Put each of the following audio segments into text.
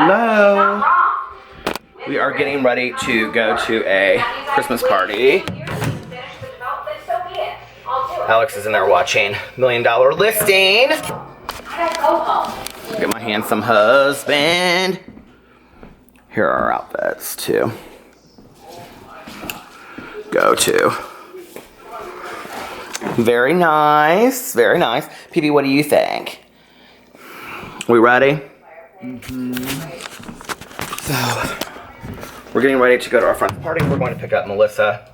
Hello. We are getting ready to go to a Christmas party. Alex is in there watching $1 Million Listing. Look at my handsome husband. Here are our outfits to go to. Very nice, very nice. PB, what do you think? We ready? So, we're getting ready to go to our friend's party. We're going to pick up Melissa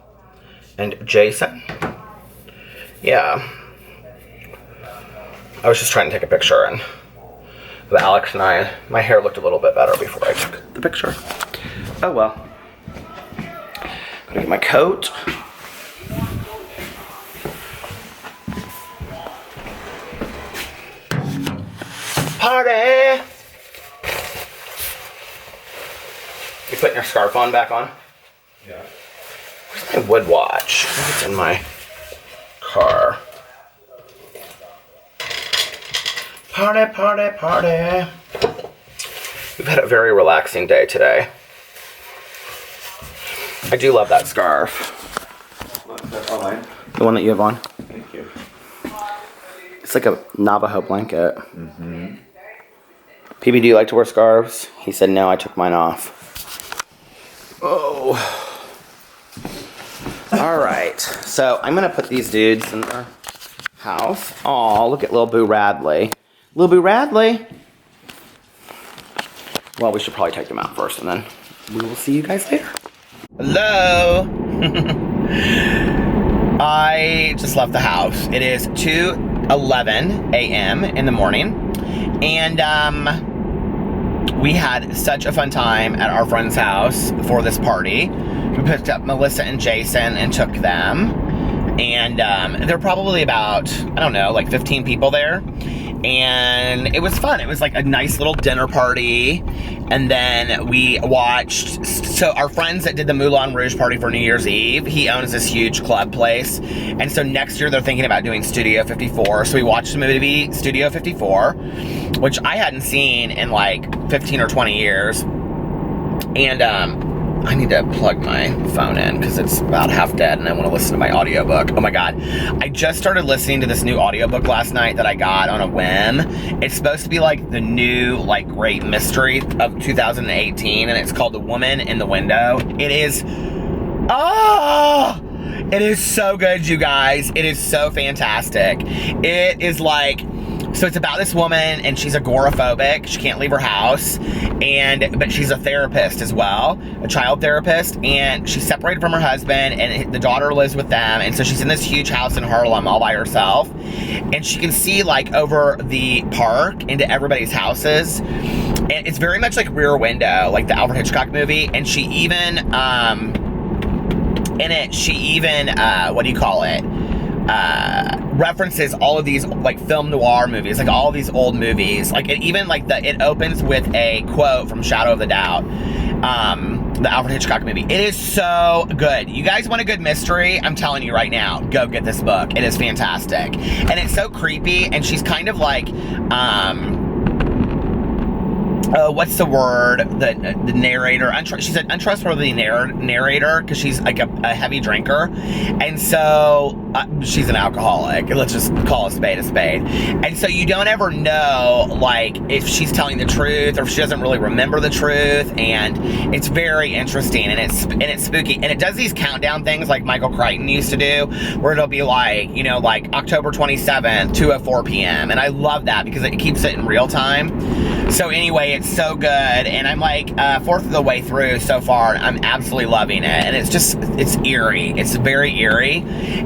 and Jason. Yeah. I was just trying to take a picture, and with Alex and I, my hair looked a little bit better before I took the picture. Oh well. Gonna get my coat. Party! You putting your scarf on back on? Yeah. Where's my wood watch? I think it's in my car. Party, party, party. We've had a very relaxing day today. I do love that scarf. The one that you have on? Thank you. It's like a Navajo blanket. Mm-hmm. PB, do you like to wear scarves? He said no, I took mine off. Oh. Alright, so I'm going to put these dudes in their house. Aw, look at Lil Boo Radley. Lil Boo Radley. Well, we should probably take them out first, and then we will see you guys later. Hello. I just left the house. It is 2:11 a.m. in the morning, and we had such a fun time at our friend's house for this party. We picked up Melissa and Jason and took them, and there were probably about, I don't know, like 15 people there. And it was fun. It was like a nice little dinner party. And then we watched, so our friends that did the Moulin Rouge party for New Year's Eve, he owns this huge club place. And so next year they're thinking about doing Studio 54. So we watched the movie Studio 54, which I hadn't seen in like 15 or 20 years. And I need to plug my phone in because it's about half dead and I want to listen to my audiobook. Oh my god. I just started listening to this new audiobook last night that I got on a whim. It's supposed to be like the new, like, great mystery of 2018, and it's called The Woman in the Window. It is, it is so good, you guys. It is so fantastic. It is like, so it's about this woman, and she's agoraphobic. She can't leave her house, but she's a therapist as well, a child therapist, and she's separated from her husband, and the daughter lives with them, and so she's in this huge house in Harlem all by herself, and she can see, like, over the park into everybody's houses, and it's very much like Rear Window, like the Alfred Hitchcock movie, and she even, in it, she even, what do you call it? References all of these like film noir movies, like all these old movies. Like it even like it opens with a quote from Shadow of the Doubt, the Alfred Hitchcock movie. It is so good. You guys want a good mystery? I'm telling you right now, go get this book. It is fantastic, and it's so creepy. And she's kind of like what's the word? The narrator. She's an untrustworthy narrator because she's like a heavy drinker, and so she's an alcoholic. Let's just call a spade a spade. And so you don't ever know, like, if she's telling the truth or if she doesn't really remember the truth. And it's very interesting, and it's spooky. And it does these countdown things like Michael Crichton used to do, where it'll be like, you know, like October 27th, 2:04 p.m. And I love that because it keeps it in real time. So anyway, it's so good, and I'm like fourth of the way through so far, and I'm absolutely loving it. And it's eerie. It's very eerie,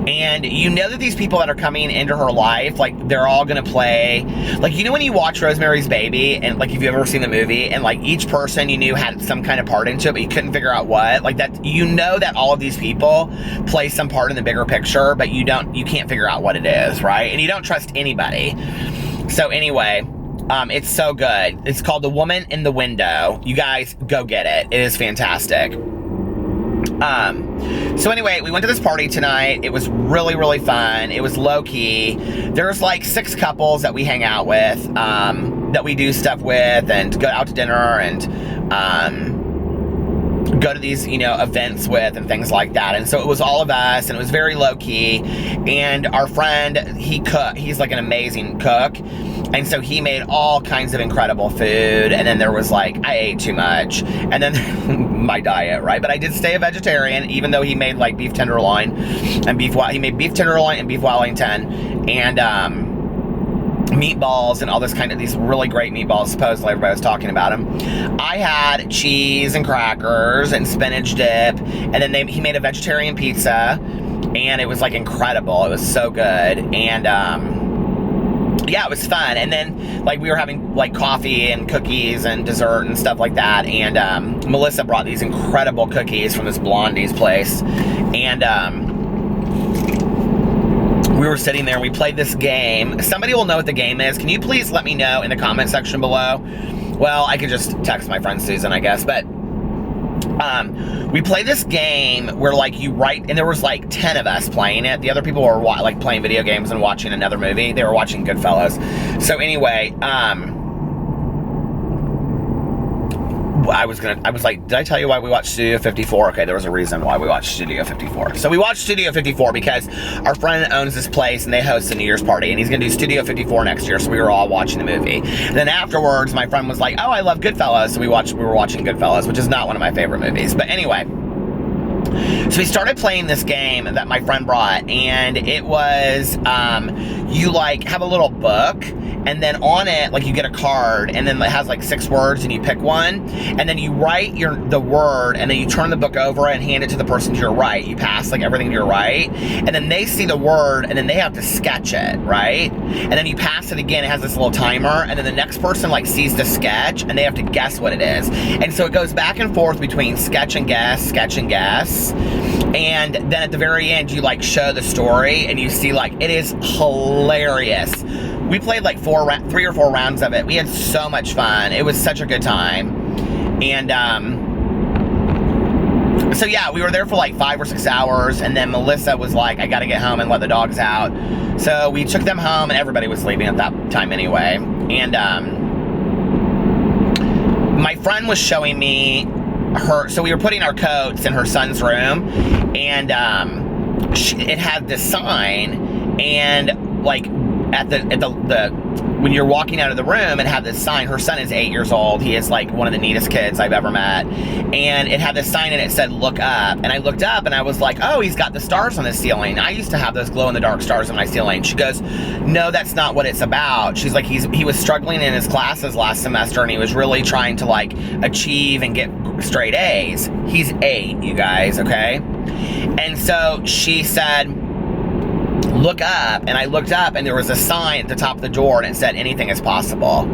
and you know that these people that are coming into her life, like, they're all gonna play, like, you know when you watch Rosemary's Baby, and like if you've ever seen the movie, and like each person you knew had some kind of part into it, but you couldn't figure out what, like that, you know that all of these people play some part in the bigger picture, but you can't figure out what it is, right? And you don't trust anybody. So anyway, it's so good. It's called The Woman in the Window. You guys, go get it. It is fantastic. So anyway, we went to this party tonight. It was really, really fun. It was low-key. There's like 6 couples that we hang out with. that we do stuff with, and go out to dinner, and go to these, you know, events with, and things like that. And so it was all of us, and it was very low-key. And our friend, he's like an amazing cook, and so he made all kinds of incredible food. And then there was like, I ate too much, and then my diet, right? But I did stay a vegetarian, even though he made like beef tenderloin and he made beef tenderloin and beef Wellington, and meatballs and all this kind of, these really great meatballs, supposedly everybody was talking about them. I had cheese and crackers and spinach dip, and then he made a vegetarian pizza, and it was like incredible. It was so good. And yeah, it was fun. And then like we were having like coffee and cookies and dessert and stuff like that, and Melissa brought these incredible cookies from this Blondie's place, and we were sitting there and we played this game. Somebody will know what the game is. Can you please let me know in the comment section below? Well, I could just text my friend Susan, I guess, but we play this game where like you write, and there was like 10 of us playing it. The other people were like playing video games and watching another movie. They were watching Goodfellas. So anyway, I was like, did I tell you why we watched Studio 54? Okay, there was a reason why we watched Studio 54. So we watched Studio 54 because our friend owns this place, and they host a New Year's party, and he's gonna do Studio 54 next year, so we were all watching the movie. And then afterwards, my friend was like, oh, I love Goodfellas, so we were watching Goodfellas, which is not one of my favorite movies. But anyway, so we started playing this game that my friend brought, and it was, you like have a little book, and then on it, like you get a card, and then it has like 6 words, and you pick one, and then you write the word, and then you turn the book over and hand it to the person to your right. You pass like everything to your right, and then they see the word, and then they have to sketch it, right? And then you pass it again, it has this little timer, and then the next person like sees the sketch, and they have to guess what it is. And so it goes back and forth between sketch and guess, sketch and guess. And then at the very end, you like show the story, and you see like, it is hilarious. We played like 3 or 4 rounds of it. We had so much fun. It was such a good time. And so yeah, we were there for like 5 or 6 hours, and then Melissa was like, I gotta get home and let the dogs out. So we took them home, and everybody was leaving at that time anyway. And my friend was showing me so we were putting our coats in her son's room, and it had this sign, and like at the when you're walking out of the room, it had this sign. Her son is 8 years old. He is like one of the neatest kids I've ever met. And it had this sign, and it said, look up. And I looked up, and I was like, oh, he's got the stars on his ceiling. I used to have those glow-in-the-dark stars on my ceiling. She goes, no, that's not what it's about. She's like, he was struggling in his classes last semester, and he was really trying to like achieve and get straight A's. He's 8, you guys, okay? And so she said, look up, and I looked up, and there was a sign at the top of the door, and it said, anything is possible.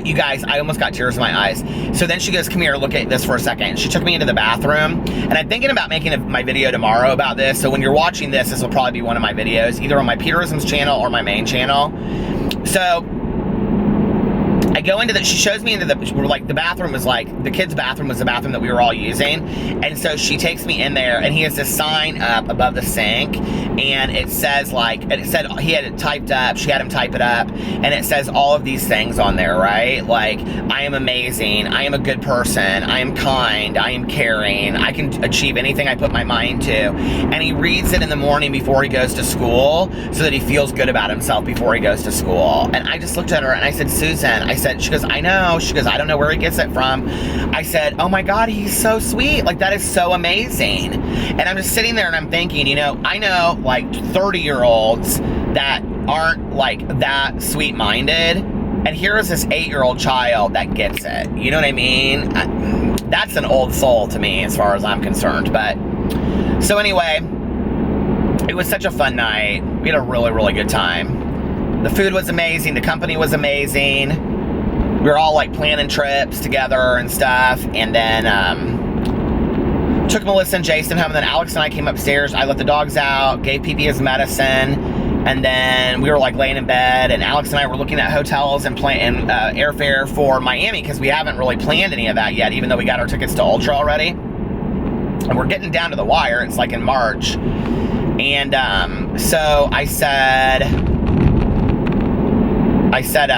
You guys, I almost got tears in my eyes. So then she goes, come here, look at this for a second. She took me into the bathroom, and I'm thinking about making my video tomorrow about this. So when you're watching this will probably be one of my videos, either on my Peterisms channel or my main channel. So I go into she shows me into the bathroom was like, the kids' bathroom was the bathroom that we were all using. And so she takes me in there, and he has this sign up above the sink, and it says he had it typed up, she had him type it up, and it says all of these things on there, right? Like, I am amazing, I am a good person, I am kind, I am caring, I can achieve anything I put my mind to. And he reads it in the morning before he goes to school, so that he feels good about himself before he goes to school. And I just looked at her, and I said, Susan, she goes, I know. She goes, I don't know where he gets it from. I said, oh my God, he's so sweet. Like, that is so amazing. And I'm just sitting there, and I'm thinking, you know, I know like 30-year-olds that aren't like that sweet-minded, and here is this 8-year-old child that gets it. You know what I mean? That's an old soul to me, as far as I'm concerned. But so anyway, it was such a fun night. We had a really, really good time. The food was amazing. The company was amazing. We were all like planning trips together and stuff, and then took Melissa and Jason home, and then Alex and I came upstairs. I let the dogs out, gave Pee-Pee his medicine, and then we were like laying in bed, and Alex and I were looking at hotels and airfare for Miami, because we haven't really planned any of that yet, even though we got our tickets to Ultra already. And we're getting down to the wire. It's like in March. And so I said, I said,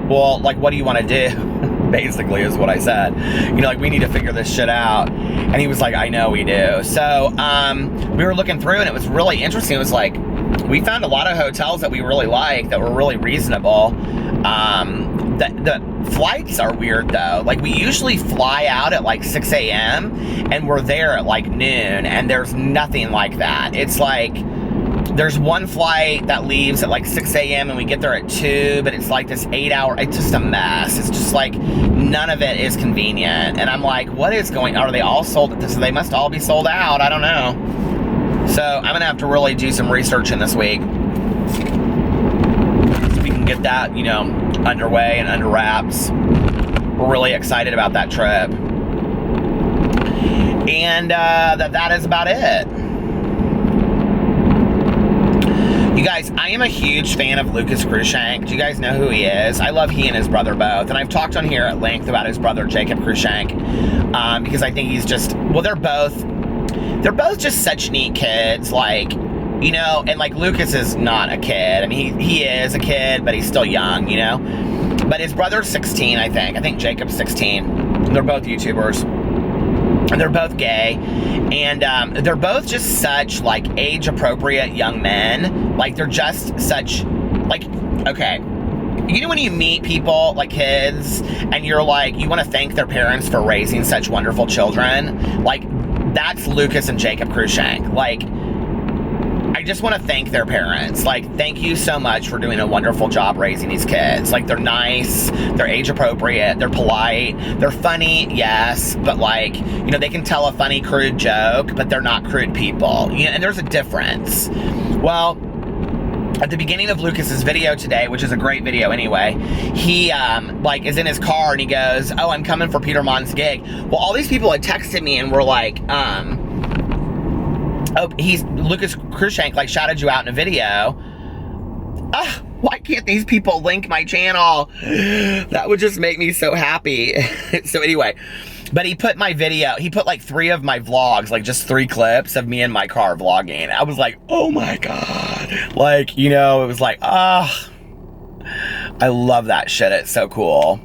well, like, what do you want to do? Basically is what I said. You know, like, we need to figure this shit out. And he was like, I know we do. So we were looking through, and it was really interesting. It was like, we found a lot of hotels that we really liked, that were really reasonable. The flights are weird, though. Like, we usually fly out at like 6 a.m. and we're there at like noon, and there's nothing like that. It's like, there's one flight that leaves at like 6 a.m. and we get there at 2, but it's like this 8-hour, it's just a mess. It's just like, none of it is convenient. And I'm like, what is going on? Are they all sold? So they must all be sold out. I don't know. So I'm going to have to really do some research in this week, so we can get that, you know, underway and under wraps. We're really excited about that trip. And that is about it. You guys, I am a huge fan of Lucas Cruikshank. Do you guys know who he is? I love he and his brother both. And I've talked on here at length about his brother, Jacob Cruikshank, because I think he's just, well, they're both just such neat kids. Like, you know, and like, Lucas is not a kid. I mean, he is a kid, but he's still young, you know? But his brother's 16, I think. I think Jacob's 16. They're both YouTubers. And they're both gay, and they're both just such, like, age-appropriate young men. Like, they're just such, like, okay, you know when you meet people, like kids, and you're like, you want to thank their parents for raising such wonderful children? Like, that's Lucas and Jacob Cruikshank. Like, I just want to thank their parents. Like, thank you so much for doing a wonderful job raising these kids. Like, they're nice, they're age appropriate, they're polite, they're funny, yes, but like, you know, they can tell a funny, crude joke, but they're not crude people. You know, and there's a difference. Well, at the beginning of Lucas's video today, which is a great video anyway, he like is in his car and he goes, oh, I'm coming for Peter Monn's gig. Well, all these people had texted me and were like, oh, he's Lucas Cruikshank, like, shouted you out in a video. Why can't these people link my channel? That would just make me so happy. So anyway, but he put my video, he put like 3 of my vlogs, like just 3 clips of me in my car vlogging. I was like, oh my God. Like, you know, it was like, I love that shit. It's so cool.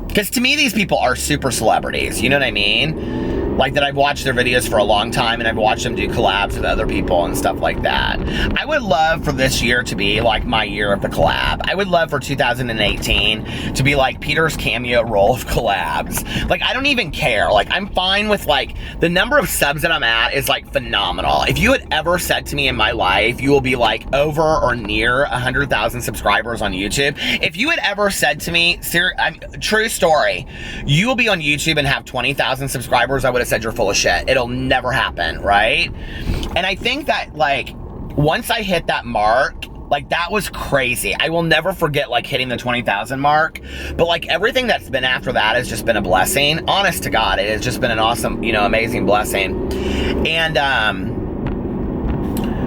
Because to me, these people are super celebrities. You know what I mean? Like, that I've watched their videos for a long time, and I've watched them do collabs with other people and stuff like that. I would love for this year to be like my year of the collab. I would love for 2018 to be like Peter's cameo role of collabs. Like, I don't even care. Like, I'm fine with, like, the number of subs that I'm at is like phenomenal. If you had ever said to me in my life, you will be like over or near 100,000 subscribers on YouTube. If you had ever said to me, true story, you will be on YouTube and have 20,000 subscribers, I would have said you're full of shit. It'll never happen, right? And I think that, like, once I hit that mark, like, that was crazy. I will never forget, like, hitting the 20,000 mark. But, like, everything that's been after that has just been a blessing. Honest to God, it has just been an awesome, you know, amazing blessing. And,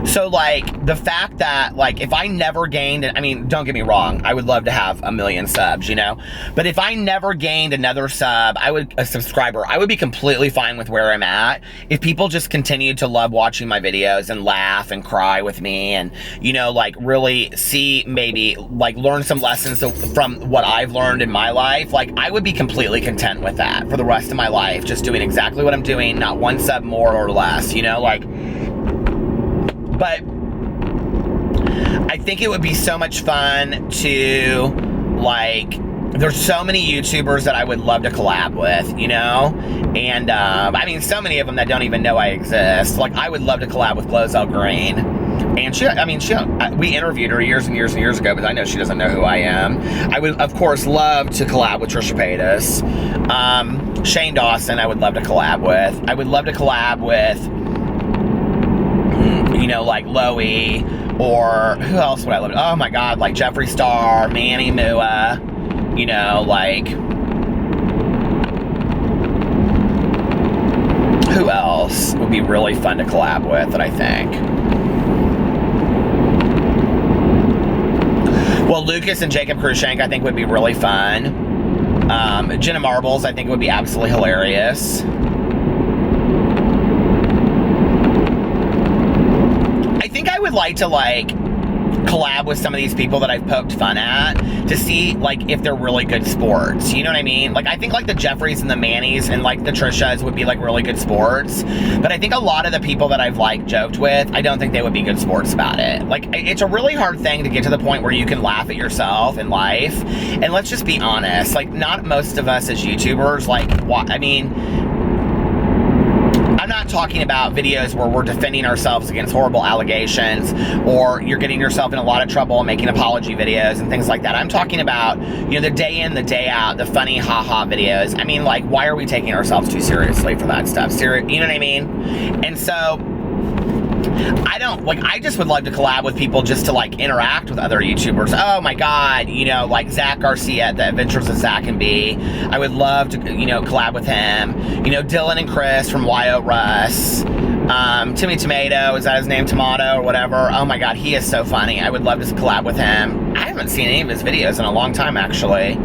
so, like, the fact that, like, if I never gained, I mean, don't get me wrong, I would love to have 1 million subs, you know? But if I never gained another a subscriber, I would be completely fine with where I'm at. If people just continued to love watching my videos and laugh and cry with me and, you know, like, really see, maybe, like, learn some lessons from what I've learned in my life, like, I would be completely content with that for the rest of my life, just doing exactly what I'm doing, not 1 sub more or less, you know? Like, but I think it would be so much fun to, like, there's so many YouTubers that I would love to collab with, you know? And, I mean, so many of them that don't even know I exist. Like, I would love to collab with Glozell Green. And we interviewed her years and years and years ago, but I know she doesn't know who I am. I would, of course, love to collab with Trisha Paytas. Shane Dawson, I would love to collab with. I would love to collab with, you know, like Loey, or who else would I love? Oh my God, like Jeffree Star, Manny Mua, you know, like, who else would be really fun to collab with that I think? Well, Lucas and Jacob Cruikshank I think would be really fun. Jenna Marbles I think would be absolutely hilarious. I think I would like to, like, collab with some of these people that I've poked fun at to see, like, if they're really good sports. You know what I mean? Like, I think, like, the Jeffries and the Mannies and, like, the Trishas would be, like, really good sports. But I think a lot of the people that I've, like, joked with, I don't think they would be good sports about it. Like, it's a really hard thing to get to the point where you can laugh at yourself in life. And let's just be honest. Like, not most of us as YouTubers, like, I mean, I'm not talking about videos where we're defending ourselves against horrible allegations, or you're getting yourself in a lot of trouble and making apology videos and things like that. I'm talking about, you know, the day in, the day out, the funny haha videos. I mean, like, why are we taking ourselves too seriously for that stuff? You know what I mean? And so, I just would love to collab with people just to, like, interact with other YouTubers. Oh my God, you know, like Zach Garcia, The Adventures of Zach and B. I would love to, you know, collab with him. You know, Dylan and Chris from YO Russ. Timmy Tomato, is that his name? Tomato or whatever. Oh my God, he is so funny. I would love to collab with him. I haven't seen any of his videos in a long time, actually.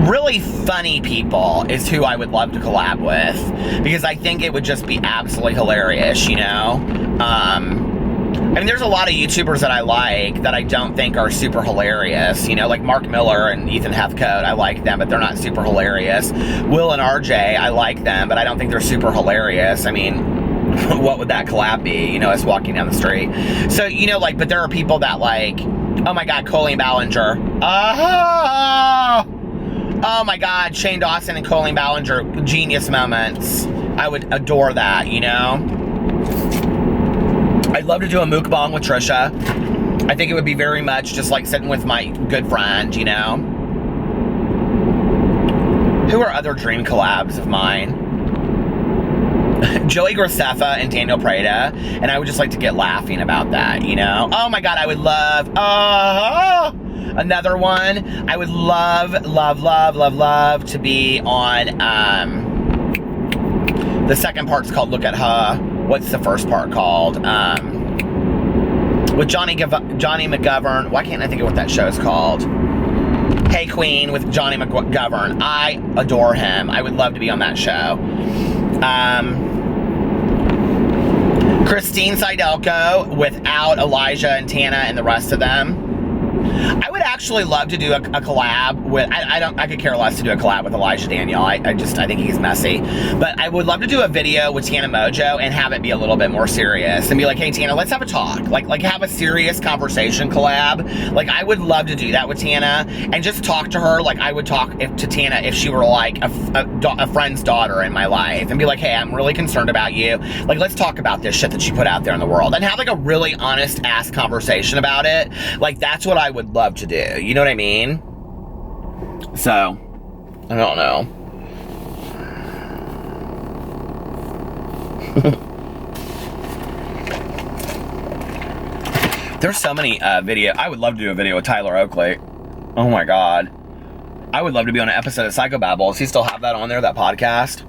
Really funny people is who I would love to collab with, because I think it would just be absolutely hilarious, you know? I mean, there's a lot of YouTubers that I like that I don't think are super hilarious, you know, like Mark Miller and Ethan Heathcote. I like them, but they're not super hilarious. Will and RJ, I like them, but I don't think they're super hilarious. I mean, what would that collab be? You know, us walking down the street. So, you know, like, but there are people that, like, oh my God, Colleen Ballinger. Oh my God, Shane Dawson and Colleen Ballinger, genius moments. I would adore that, you know? I'd love to do a mukbang with Trisha. I think it would be very much just like sitting with my good friend, you know? Who are other dream collabs of mine? Joey Graceffa and Daniel Prada, and I would just like to get laughing about that, you know? Oh my God, I would love, another one, I would love to be on, the second part's called Look at Her. What's the first part called? With Johnny McGovern. Why can't I think of what that show is called? Hey Queen with Johnny McGovern. I adore him. I would love to be on that show. Christine Seidelko without Elijah and Tana and the rest of them. I would actually love to do a collab with, I could care less to do a collab with Elijah Daniel. I think he's messy. But I would love to do a video with Tana Mojo and have it be a little bit more serious and be like, hey Tana, let's have a talk. Like have a serious conversation collab. Like, I would love to do that with Tana and just talk to her like I would talk to Tana if she were like a friend's daughter in my life, and be like, hey, I'm really concerned about you. Like, let's talk about this shit that you put out there in the world, and have like a really honest ass conversation about it. Like, that's what I would love to do. You know what I mean? So, I don't know. There's so many video. I would love to do a video with Tyler Oakley. Oh my God. I would love to be on an episode of Psychobabble. Does he still have that on there, that podcast?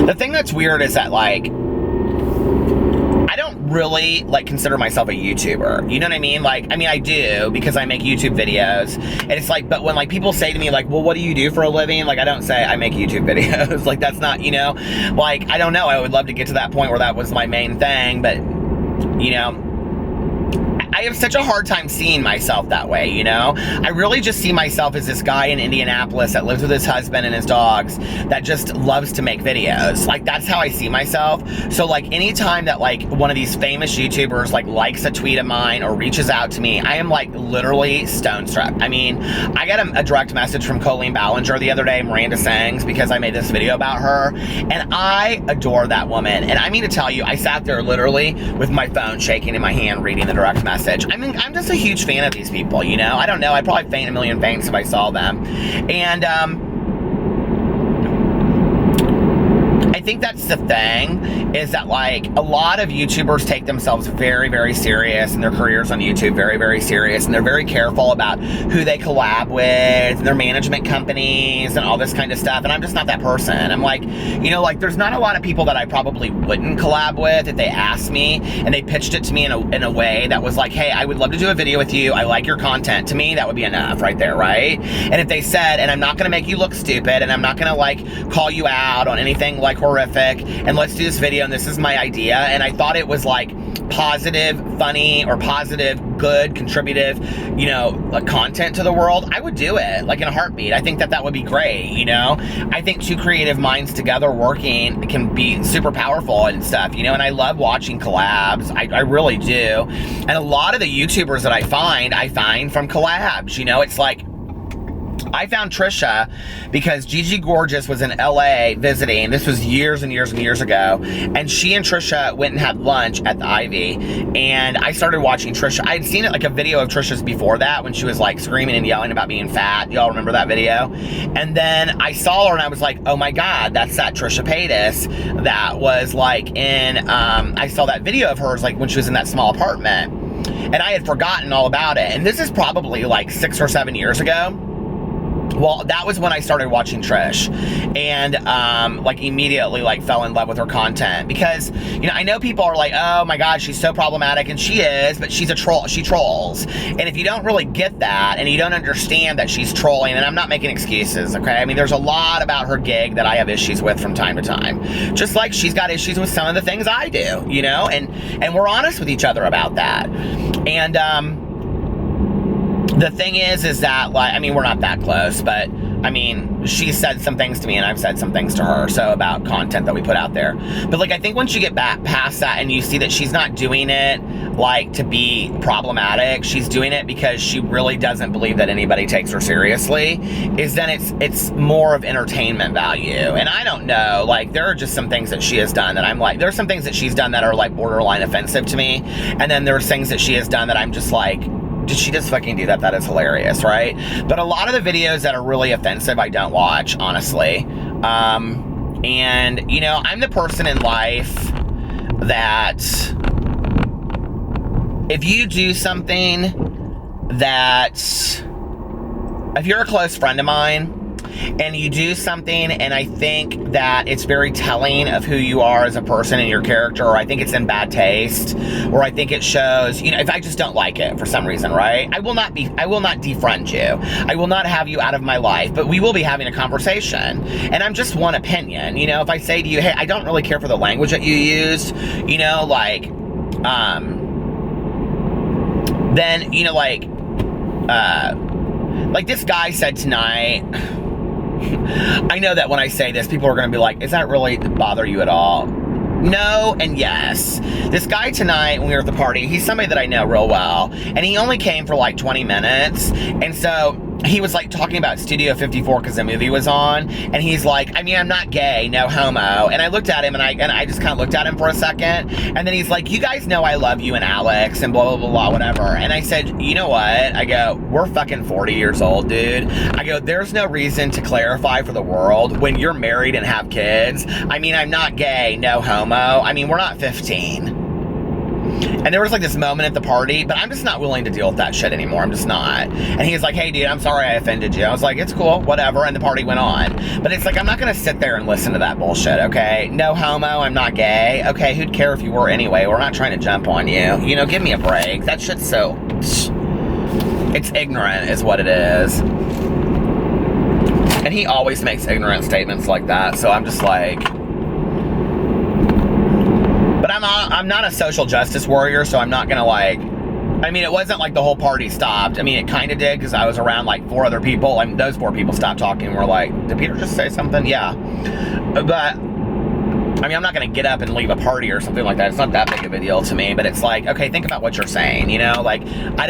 The thing that's weird is that, like, I don't really, like, consider myself a YouTuber. You know what I mean? Like, I mean, I do, because I make YouTube videos. And it's like, but when, like, people say to me, like, well, what do you do for a living? Like, I don't say I make YouTube videos. Like, that's not, you know? Like, I don't know. I would love to get to that point where that was my main thing. But, you know, I have such a hard time seeing myself that way, you know? I really just see myself as this guy in Indianapolis that lives with his husband and his dogs that just loves to make videos. Like, that's how I see myself. So, like, anytime that, like, one of these famous YouTubers, like, likes a tweet of mine or reaches out to me, I am, like, literally stone struck. I mean, I got a direct message from Colleen Ballinger the other day, Miranda Sings, because I made this video about her, and I adore that woman. And I mean to tell you, I sat there literally with my phone shaking in my hand reading the direct message. I mean, I'm just a huge fan of these people, you know? I don't know. I'd probably faint a million faints if I saw them. And, I think that's the thing, is that like a lot of YouTubers take themselves very, very serious and their careers on YouTube very, very serious, and they're very careful about who they collab with and their management companies and all this kind of stuff. And I'm just not that person. I'm like, you know, like there's not a lot of people that I probably wouldn't collab with if they asked me and they pitched it to me in a way that was like, hey, I would love to do a video with you. I like your content. To me, that would be enough right there, right? And if they said, and I'm not going to make you look stupid, and I'm not going to like call you out on anything like horrific, and let's do this video, and this is my idea, and I thought it was like positive, funny, or positive, good, contributive, you know, like content to the world, I would do it like in a heartbeat. I think that that would be great, you know? I think two creative minds together working can be super powerful and stuff, you know? And I love watching collabs. I really do. And a lot of the YouTubers that I find from collabs, you know? It's like, I found Trisha because Gigi Gorgeous was in LA visiting. This was years and years and years ago. And she and Trisha went and had lunch at the Ivy. And I started watching Trisha. I had seen it like a video of Trisha's before that when she was like screaming and yelling about being fat. Y'all remember that video? And then I saw her and I was like, oh my God, that's that Trisha Paytas that was like in, I saw that video of hers like when she was in that small apartment. And I had forgotten all about it. And this is probably like 6 or 7 years ago. Well, that was when I started watching Trish, and like immediately like fell in love with her content, because, you know, I know people are like, oh my God, she's so problematic, and she is, but she's a troll. She trolls. And if you don't really get that, and you don't understand that she's trolling, and I'm not making excuses, okay? I mean, there's a lot about her gig that I have issues with from time to time, just like she's got issues with some of the things I do, you know, and we're honest with each other about that. And the thing is that, like, I mean, we're not that close, but, I mean, she said some things to me and I've said some things to her, so about content that we put out there. But, like, I think once you get back past that and you see that she's not doing it, like, to be problematic, she's doing it because she really doesn't believe that anybody takes her seriously, is then it's more of entertainment value. And I don't know, like, there are just some things that she has done that I'm like, there's some things that she's done that are, like, borderline offensive to me, and then there's things that she has done that I'm just like, did she just fucking do that? That is hilarious, right? But a lot of the videos that are really offensive, I don't watch, honestly. And, you know, I'm the person in life that if you do something that, if you're a close friend of mine, and you do something and I think that it's very telling of who you are as a person and your character, or I think it's in bad taste, or I think it shows, you know, if I just don't like it for some reason, right? I will not defriend you. I will not have you out of my life, but we will be having a conversation. And I'm just one opinion, you know, if I say to you, hey, I don't really care for the language that you used, you know, like, then, you know, like this guy said tonight, I know that when I say this, people are going to be like, is that really bother you at all? No and yes. This guy tonight, when we were at the party, he's somebody that I know real well, and he only came for like 20 minutes, and so he was like talking about Studio 54 because the movie was on, and he's like, I mean, I'm not gay, no homo. And I looked at him, and I just kind of looked at him for a second, and then he's like, you guys know I love you and Alex and blah blah blah blah whatever. And I said, you know what? I go, we're fucking 40 years old, dude. I go, there's no reason to clarify for the world when you're married and have kids. I mean, I'm not gay, no homo. I mean, we're not 15. And there was like this moment at the party, but I'm just not willing to deal with that shit anymore. I'm just not. And he's like, hey dude, I'm sorry I offended you. I was like, it's cool, whatever. And the party went on. But it's like, I'm not going to sit there and listen to that bullshit, okay? No homo, I'm not gay. Okay, who'd care if you were anyway? We're not trying to jump on you. You know, give me a break. That shit's so... It's ignorant is what it is. And he always makes ignorant statements like that. So I'm just like... But I'm not a social justice warrior, so I'm not gonna like, I mean, it wasn't like the whole party stopped. I mean, it kind of did, because I was around like 4 other people, and those 4 people stopped talking and were like, did Peter just say something? Yeah. But, I mean, I'm not gonna get up and leave a party or something like that. It's not that big of a deal to me, but it's like, okay, think about what you're saying, you know? Like, I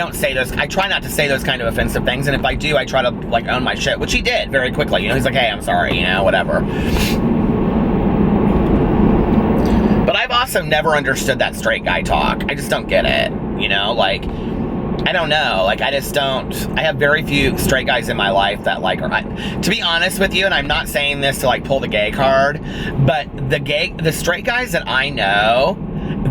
try not to say those kind of offensive things, and if I do, I try to like own my shit, which he did very quickly. You know, he's like, hey, I'm sorry, you know, whatever. But I've also never understood that straight guy talk. I just don't get it, you know, like, I don't know. Like, I just don't. I have very few straight guys in my life that, like, to be honest with you, and I'm not saying this to, like, pull the gay card, but the straight guys that I know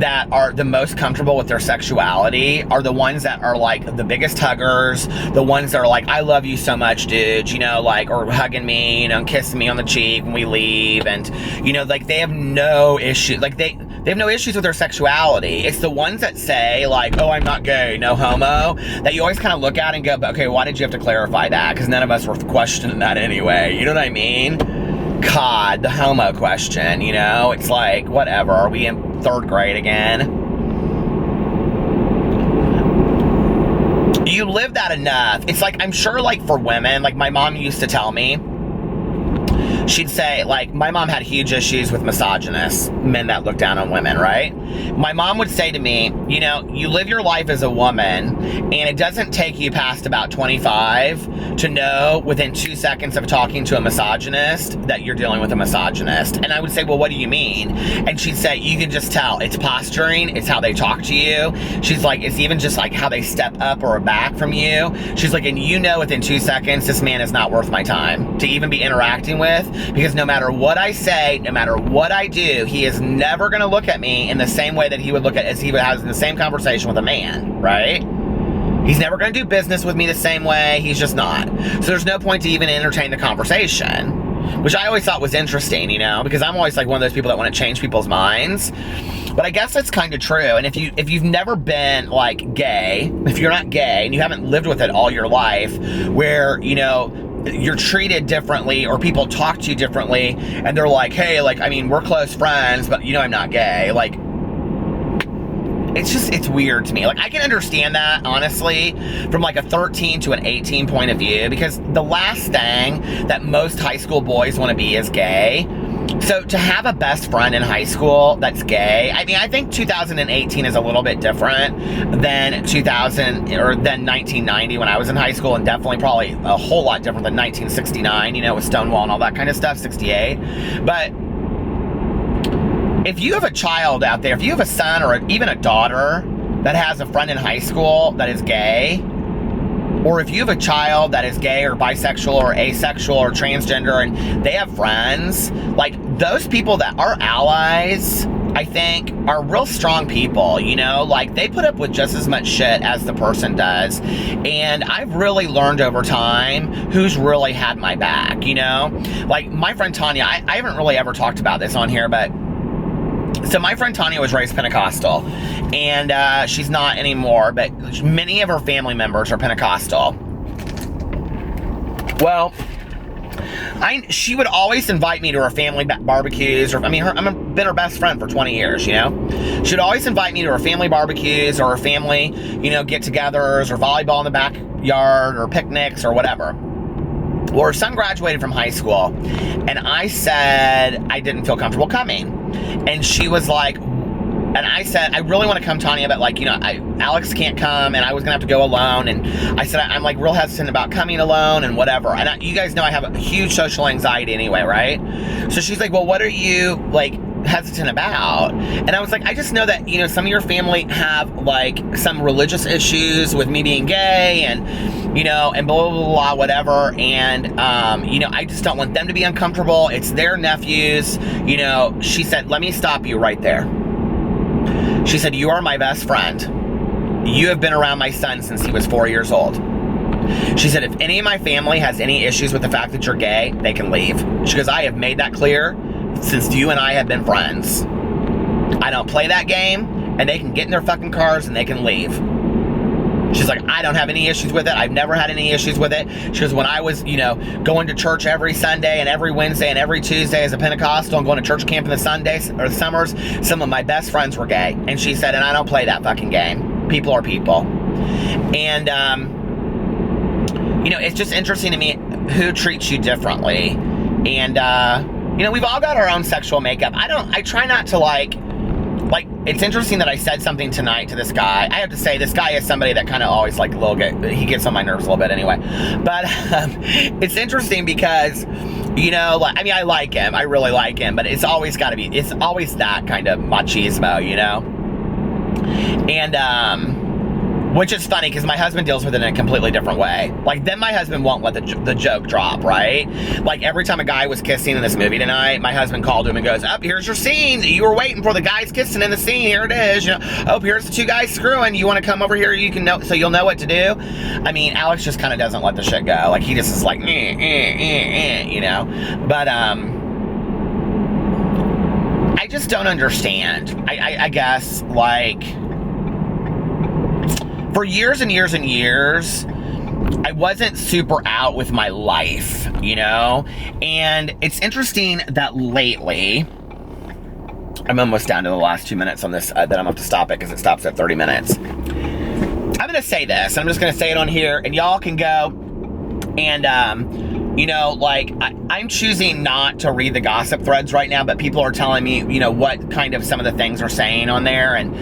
that are the most comfortable with their sexuality are the ones that are, like, the biggest huggers, the ones that are like, I love you so much, dude, you know, like, or hugging me, you know, and kissing me on the cheek when we leave, and, you know, like, they have no issue, like, they have no issues with their sexuality. It's the ones that say, like, oh, I'm not gay, no homo, that you always kind of look at and go, okay, why did you have to clarify that? Because none of us were questioning that anyway, you know what I mean? God, the homo question, you know? It's like, whatever, are we in 3rd grade again? You live that enough. It's like, I'm sure, like, for women, like, my mom used to tell me, she'd say, like, my mom had huge issues with misogynists, men that look down on women, right? My mom would say to me, you know, you live your life as a woman, and it doesn't take you past about 25 to know within 2 seconds of talking to a misogynist that you're dealing with a misogynist. And I would say, well, what do you mean? And she'd say, you can just tell. It's posturing. It's how they talk to you. She's like, it's even just like how they step up or back from you. She's like, and you know within 2 seconds, this man is not worth my time to even be interacting with, because no matter what I say, no matter what I do, he is never going to look at me in the same way that he would look at, as he has in the same conversation with a man, right? He's never going to do business with me the same way. He's just not. So there's no point to even entertain the conversation, which I always thought was interesting, you know, because I'm always like one of those people that want to change people's minds. But I guess that's kind of true. And if you've never been, like, gay, if you're not gay and you haven't lived with it all your life, where, you know, you're treated differently or people talk to you differently and they're like, hey, like, I mean, we're close friends, but, you know, I'm not gay. Like, it's weird to me. Like, I can understand that, honestly, from like a 13 to an 18 point of view, because the last thing that most high school boys want to be is gay. So to have a best friend in high school that's gay, I mean, I think 2018 is a little bit different than 1990 when I was in high school, and definitely probably a whole lot different than 1969, you know, with Stonewall and all that kind of stuff, 68. But if you have a child out there, if you have a son or even a daughter that has a friend in high school that is gay, or if you have a child that is gay or bisexual or asexual or transgender and they have friends, like, those people that are allies, I think, are real strong people, you know? Like, they put up with just as much shit as the person does. And I've really learned over time who's really had my back, you know? Like, my friend Tanya, I haven't really ever talked about this on here, but so my friend Tanya was raised Pentecostal, and she's not anymore, but many of her family members are Pentecostal. Well, she would always invite me to her family barbecues, or, I mean, I've been her best friend for 20 years, you know? She would always invite me to her family barbecues or her family, you know, get-togethers or volleyball in the backyard or picnics or whatever. Well, her son graduated from high school, and I said I didn't feel comfortable coming. And she was like, and I said, I really want to come, Tanya, but, like, you know, Alex can't come, and I was going to have to go alone. And I said, I'm, like, real hesitant about coming alone and whatever. And you guys know I have a huge social anxiety anyway, right? So she's like, well, what are you, like, hesitant about? And I was like, I just know that, you know, some of your family have, like, some religious issues with me being gay, and, you know, and blah, blah, blah, whatever. And, you know, I just don't want them to be uncomfortable. It's their nephews, you know. She said, let me stop you right there. She said, you are my best friend. You have been around my son since he was 4 years old. She said, if any of my family has any issues with the fact that you're gay, they can leave. She goes, I have made that clear since you and I have been friends. I don't play that game, and they can get in their fucking cars and they can leave. She's like, I don't have any issues with it. I've never had any issues with it. She goes, when I was, you know, going to church every Sunday and every Wednesday and every Tuesday as a Pentecostal and going to church camp in the Sundays or the summers, some of my best friends were gay. And she said, and I don't play that fucking game. People are people. And, you know, it's just interesting to me who treats you differently. And, you know, we've all got our own sexual makeup. I try not to, like, it's interesting that I said something tonight to this guy. I have to say, this guy is somebody that kind of always, like, he gets on my nerves a little bit anyway. But it's interesting because, you know, like, I mean, I like him. I really like him. But it's always got to be, it's always that kind of machismo, you know? And, Which is funny because my husband deals with it in a completely different way. Like, then my husband won't let the joke drop, right? Like, every time a guy was kissing in this movie tonight, my husband called him and goes, "Up, here's your scene. You were waiting for the guys kissing in the scene. Here it is. You know, oh, here's the two guys screwing. You want to come over here? You can know, so you'll know what to do." I mean, Alex just kind of doesn't let the shit go. Like, he just is like, you know? But, I just don't understand. I guess, like, for years and years and years, I wasn't super out with my life, you know? And it's interesting that lately, I'm almost down to the last 2 minutes on this, that I'm gonna have to stop it because it stops at 30 minutes. I'm gonna say this, I'm just gonna say it on here, and y'all can go and, you know, like, I'm choosing not to read the gossip threads right now, but people are telling me, you know, what kind of some of the things are saying on there. And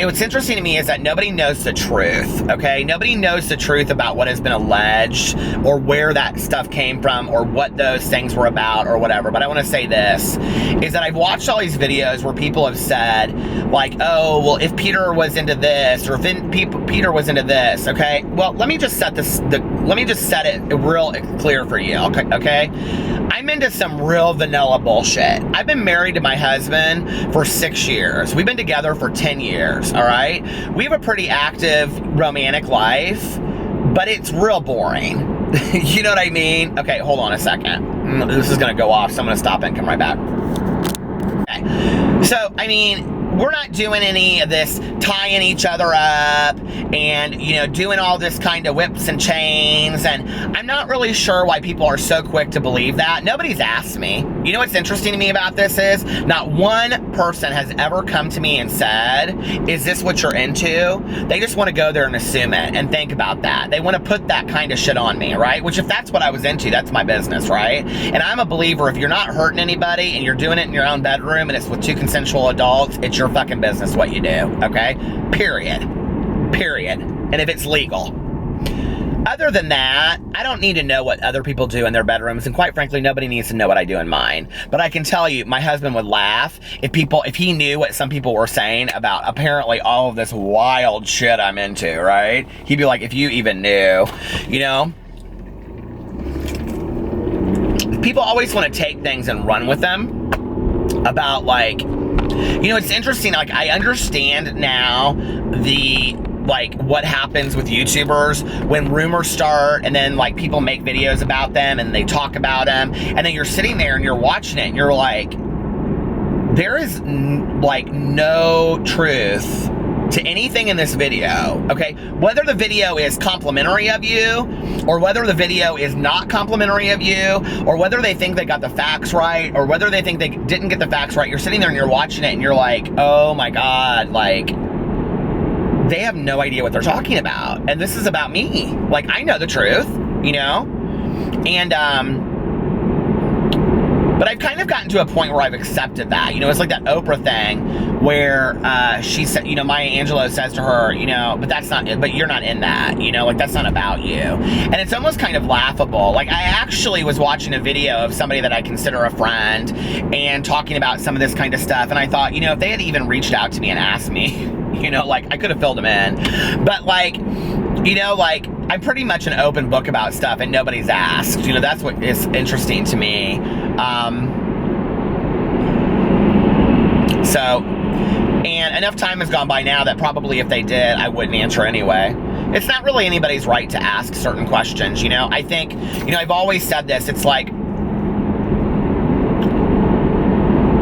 what's interesting to me is that nobody knows the truth, okay? Nobody knows the truth about what has been alleged or where that stuff came from or what those things were about or whatever. But I want to say this, is that I've watched all these videos where people have said, like, oh, well, if Peter was into this, or if Peter was into this, okay? Well, let me just set this, let me just set it real clear for you, okay? I'm into some real vanilla bullshit. I've been married to my husband for 6 years. We've been together for 10 years, all right? We have a pretty active romantic life, but it's real boring. You know what I mean? Okay, hold on a second. This is gonna go off, so I'm gonna stop it and come right back. Okay. So, I mean, we're not doing any of this tying each other up and, you know, doing all this kind of whips and chains, and I'm not really sure why people are so quick to believe that. Nobody's asked me. You know what's interesting to me about this is not one person has ever come to me and said, "Is this what you're into?" They just want to go there and assume it and think about that. They want to put that kind of shit on me, right? Which, if that's what I was into, that's my business, right? And I'm a believer, if you're not hurting anybody and you're doing it in your own bedroom and it's with two consensual adults, it's your fucking business what you do, okay? Period. And if it's legal. Other than that, I don't need to know what other people do in their bedrooms, and quite frankly, nobody needs to know what I do in mine. But I can tell you, my husband would laugh if he knew what some people were saying about apparently all of this wild shit I'm into, right? He'd be like, if you even knew, you know? People always want to take things and run with them about, like, you know, it's interesting, like, I understand now what happens with YouTubers when rumors start and then, like, people make videos about them and they talk about them, and then you're sitting there and you're watching it and you're like, there is, like, no truth to anything in this video, okay? Whether the video is complimentary of you, or whether the video is not complimentary of you, or whether they think they got the facts right, or whether they think they didn't get the facts right, you're sitting there and you're watching it and you're like, oh my God, like, they have no idea what they're talking about. And this is about me. Like, I know the truth, you know? And, but I've kind of gotten to a point where I've accepted that. You know, it's like that Oprah thing where she said, you know, Maya Angelou says to her, you know, but you're not in that, you know, like, that's not about you. And it's almost kind of laughable. Like, I actually was watching a video of somebody that I consider a friend and talking about some of this kind of stuff. And I thought, you know, if they had even reached out to me and asked me, you know, like, I could have filled them in. But, like, you know, like, I'm pretty much an open book about stuff and nobody's asked. You know, that's what is interesting to me. And enough time has gone by now that probably if they did, I wouldn't answer anyway. It's not really anybody's right to ask certain questions, you know? I think, you know, I've always said this, it's like,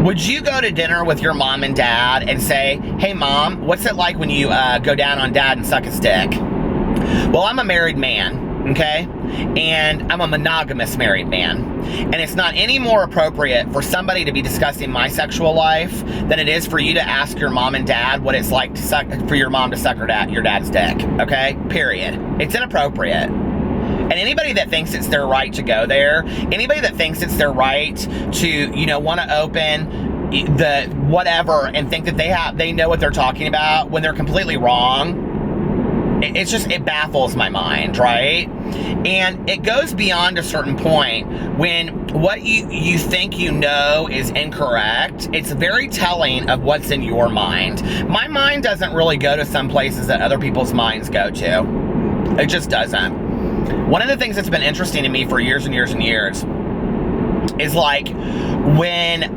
would you go to dinner with your mom and dad and say, hey mom, what's it like when you go down on dad and suck his dick? Well, I'm a married man, okay? And I'm a monogamous married man. And it's not any more appropriate for somebody to be discussing my sexual life than it is for you to ask your mom and dad what it's like to for your mom to suck your dad's dick, okay? Period. It's inappropriate. And anybody that thinks it's their right to go there, anybody that thinks it's their right to, you know, want to open the whatever and think that they know what they're talking about when they're completely wrong, it baffles my mind, right? And it goes beyond a certain point when what you think you know is incorrect. It's very telling of what's in your mind. My mind doesn't really go to some places that other people's minds go to. It just doesn't. One of the things that's been interesting to me for years and years and years is like when,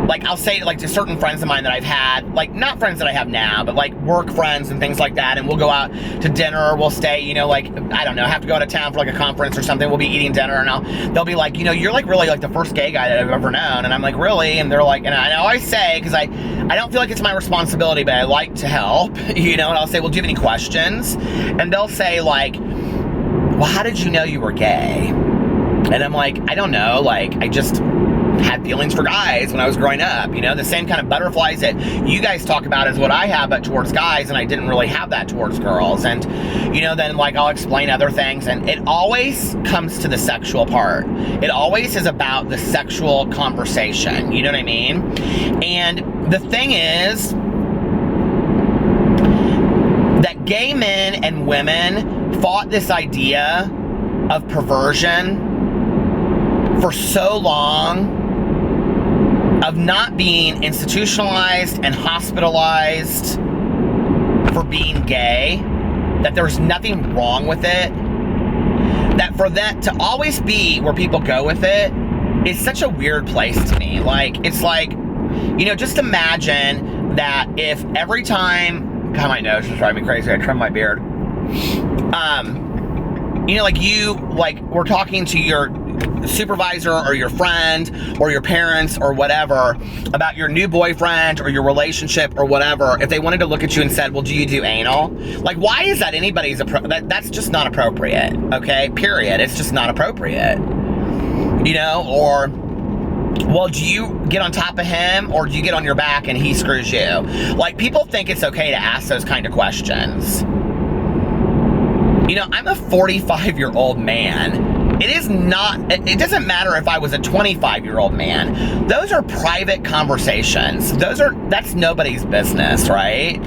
like I'll say like to certain friends of mine that I've had, like not friends that I have now, but like work friends and things like that, and we'll go out to dinner, we'll stay, you know, like, I don't know, have to go out of town for like a conference or something, we'll be eating dinner, and they'll be like, you know, you're like really like the first gay guy that I've ever known, and I'm like, really? And they're like, and I always say, because I don't feel like it's my responsibility, but I like to help, you know, and I'll say, well, do you have any questions? And they'll say like, well, how did you know you were gay? And I'm like, I don't know, like, I just had feelings for guys when I was growing up, you know, the same kind of butterflies that you guys talk about is what I have, but towards guys, and I didn't really have that towards girls. And, you know, then like I'll explain other things, and it always comes to the sexual part. It always is about the sexual conversation, you know what I mean? And the thing is that gay men and women fought this idea of perversion for so long, of not being institutionalized and hospitalized for being gay, that there's nothing wrong with it, that for that to always be where people go with it is such a weird place to me. Like, it's like, you know, just imagine that if every time, God, my nose is driving me crazy, I trim my beard. You know, like you, like, we're talking to your supervisor or your friend or your parents or whatever about your new boyfriend or your relationship or whatever, if they wanted to look at you and said, well, do you do anal? Like, why is that anybody's, that's just not appropriate, okay? Period. It's just not appropriate. You know, or, well, do you get on top of him or do you get on your back and he screws you? Like, people think it's okay to ask those kind of questions. You know, I'm a 45-year-old man. It is not, it doesn't matter if I was a 25-year-old man. Those are private conversations. That's nobody's business, right?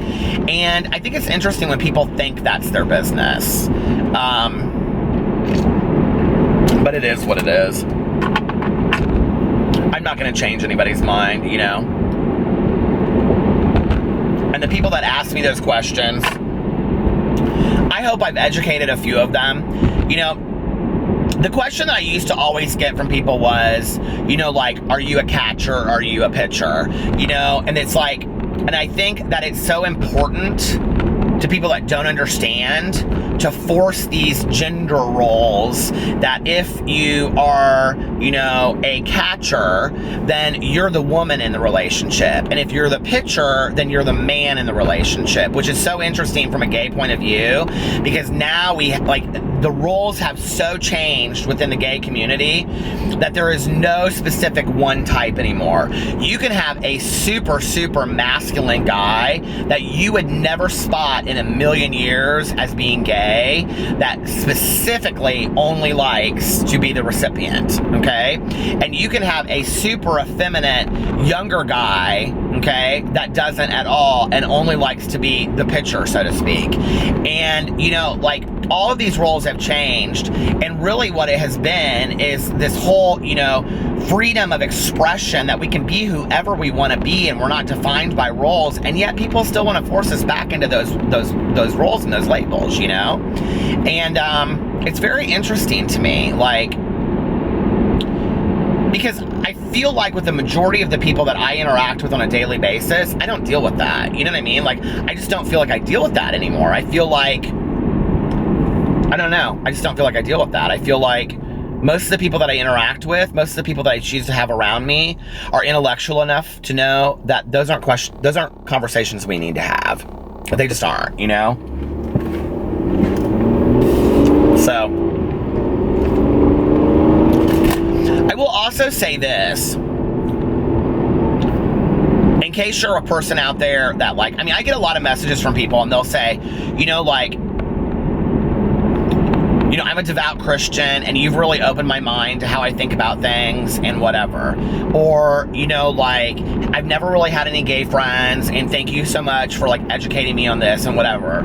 And I think it's interesting when people think that's their business. But it is what it is. I'm not going to change anybody's mind, you know? And the people that ask me those questions, I hope I've educated a few of them. You know, the question that I used to always get from people was, you know, like, are you a catcher or are you a pitcher? You know, and it's like, and I think that it's so important to people that don't understand to force these gender roles that if you are, you know, a catcher, then you're the woman in the relationship. And if you're the pitcher, then you're the man in the relationship, which is so interesting from a gay point of view, because now we, like, the roles have so changed within the gay community that there is no specific one type anymore. You can have a super, super masculine guy that you would never spot in a million years as being gay, that specifically only likes to be the recipient, okay? And you can have a super effeminate younger guy, okay, that doesn't at all and only likes to be the pitcher, so to speak. And, you know, like, all of these roles have changed, and really what it has been is this whole, you know, freedom of expression that we can be whoever we want to be and we're not defined by roles, and yet people still want to force us back into those roles and those labels, you know? And it's very interesting to me, like, because I feel like with the majority of the people that I interact with on a daily basis, I don't deal with that, you know what I mean? Like, I just don't feel like I deal with that anymore. I feel like, I don't know, I just don't feel like I deal with that. I feel like most of the people that I interact with, most of the people that I choose to have around me are intellectual enough to know that those aren't conversations we need to have. They just aren't, you know? So, I will also say this, in case you're a person out there that, like, I mean, I get a lot of messages from people and they'll say, you know, like, you know, I'm a devout Christian and you've really opened my mind to how I think about things and whatever. Or, you know, like, I've never really had any gay friends and thank you so much for like educating me on this and whatever.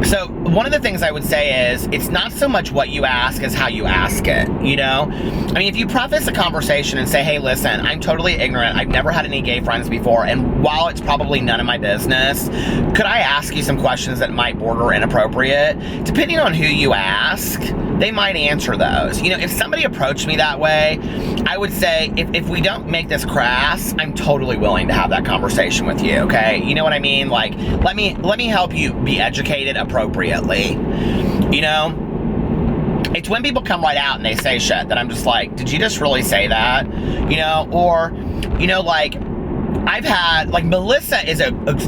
So one of the things I would say is it's not so much what you ask as how you ask it, you know? I mean, if you preface a conversation and say, hey, listen, I'm totally ignorant. I've never had any gay friends before. And while it's probably none of my business, could I ask you some questions that might border inappropriate? Depending on who you ask, they might answer those. You know, if somebody approached me that way, I would say, if we don't make this crass, I'm totally willing to have that conversation with you, okay? You know what I mean? Like, let me help you be educated appropriately, you know? It's when people come right out and they say shit that I'm just like, did you just really say that? You know, or, you know, like, I've had, like, Melissa is